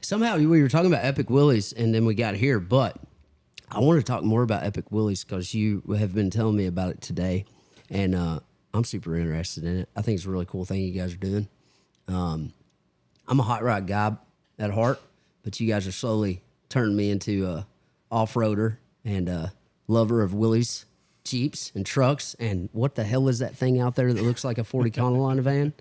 Somehow we were talking about Epic Willys, and then we got here, but I want to talk more about Epic Willys because you have been telling me about it today, and I'm super interested in it. I think it's a really cool thing you guys are doing. I'm a hot rod guy at heart, but you guys are slowly turning me into a off-roader and a lover of Willys Jeeps and trucks. And what the hell is that thing out there that looks like a 40 Econoline van?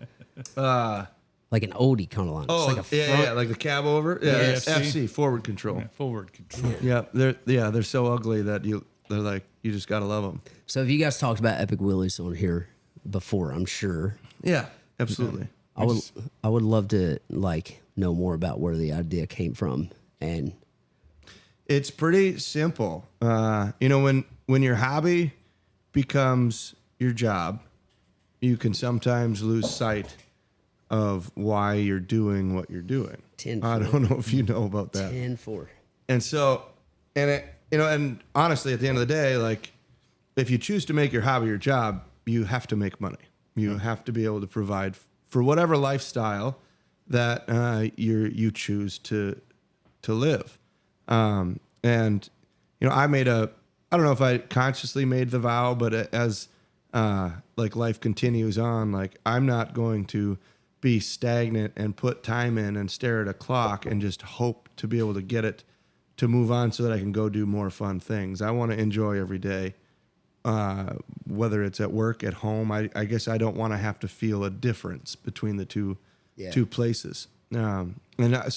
Like an old Econoline. Oh, it's like a yeah, like the cab over. Yeah, Yes. FC, forward control. Yeah, forward control. They're so ugly that they're like you just gotta love them. So have you guys talked about Epic Willys on here before? I'm sure. Yeah, absolutely. I would love to know more about where the idea came from. And It's pretty simple. When your hobby becomes your job, you can sometimes lose sight of why you're doing what you're doing. 10-4. I don't know if you know about that. 10-4. And so, and honestly, at the end of the day, like if you choose to make your hobby your job, you have to make money. You have to be able to provide for whatever lifestyle that you choose to live. I don't know if I consciously made the vow, but as life continues on, like I'm not going to be stagnant and put time in and stare at a clock and just hope to be able to get it to move on so that I can go do more fun things. I want to enjoy every day, whether it's at work, at home. I guess I don't want to have to feel a difference between the two places. So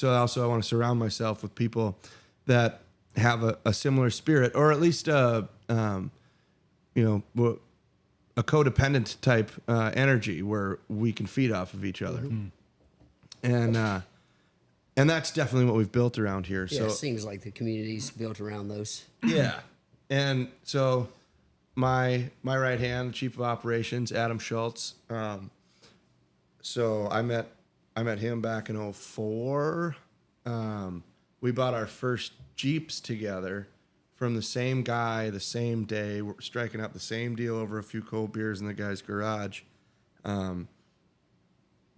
also I want to surround myself with people that have a similar spirit, or at least a codependent type energy where we can feed off of each other. Mm-hmm. And that's definitely what we've built around here. Yeah, So it seems like the community's built around those. yeah. And so my right hand, chief of operations, Adam Schultz. So I met him back in 2004. We bought our first Jeeps together from the same guy, the same day. We're striking up the same deal over a few cold beers in the guy's garage.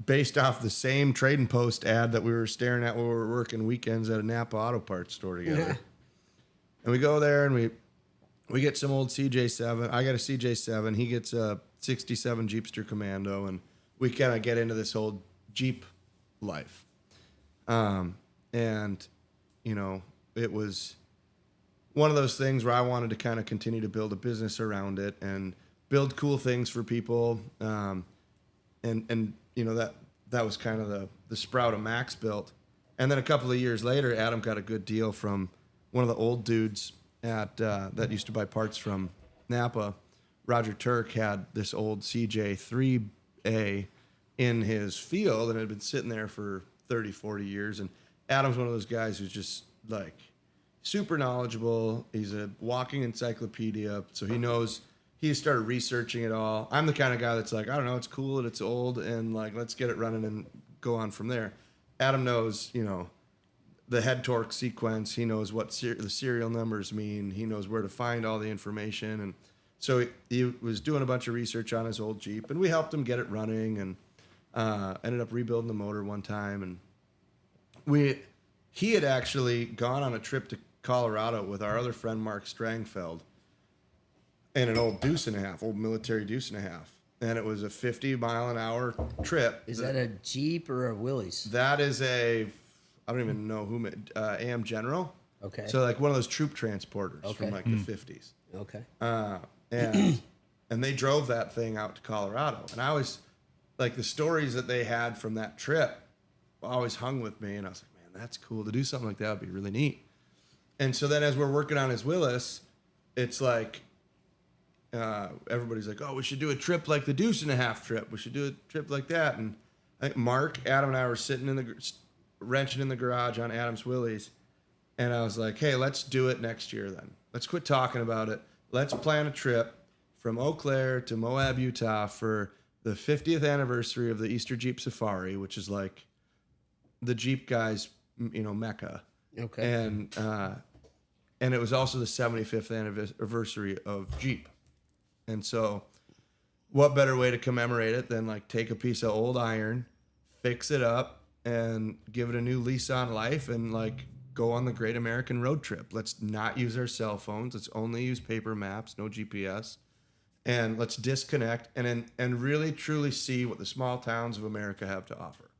Based off the same trading post ad that we were staring at when we were working weekends at a Napa auto parts store together. Yeah. And we go there and we get some old CJ7. I got a CJ7. He gets a 67 Jeepster Commando, and we kind of get into this whole Jeep life. It was one of those things where I wanted to kind of continue to build a business around it and build cool things for people. That was kind of the sprout of Max built. And then a couple of years later, Adam got a good deal from one of the old dudes that used to buy parts from Napa. Roger Turk had this old CJ3A in his field, and it had been sitting there for 30, 40 years. And Adam's one of those guys who's just like super knowledgeable. He's a walking encyclopedia, so he knows. He started researching it all. I'm the kind of guy that's like, I don't know, it's cool and it's old, and like, let's get it running and go on from there. Adam knows, the head torque sequence. He knows what the serial numbers mean. He knows where to find all the information. And so he was doing a bunch of research on his old Jeep, and we helped him get it running, and ended up rebuilding the motor one time. And he had actually gone on a trip to Colorado with our other friend, Mark Strangfeld, and an old old military deuce and a half. And it was a 50-mile-an-hour trip. Is that a Jeep or a Willys? That is I don't even know who made, AM General. Okay. So like one of those troop transporters from like the 50s. Okay. And they drove that thing out to Colorado. And I always, like the stories that they had from that trip always hung with me. And I was like, man, that's cool. To do something like that would be really neat. And so then as we're working on his Willys, it's like, everybody's like, oh, we should do a trip like the deuce and a half trip. We should do a trip like that. And I think Mark, Adam, and I were sitting wrenching in the garage on Adam's Willys. And I was like, hey, let's do it next year then. Let's quit talking about it. Let's plan a trip from Eau Claire to Moab, Utah for the 50th anniversary of the Easter Jeep Safari, which is like the Jeep guys, Mecca. Okay. And it was also the 75th anniversary of Jeep. And so what better way to commemorate it than like take a piece of old iron, fix it up, and give it a new lease on life and like go on the great American road trip. Let's not use our cell phones. Let's only use paper maps, no GPS. And let's disconnect and really truly see what the small towns of America have to offer.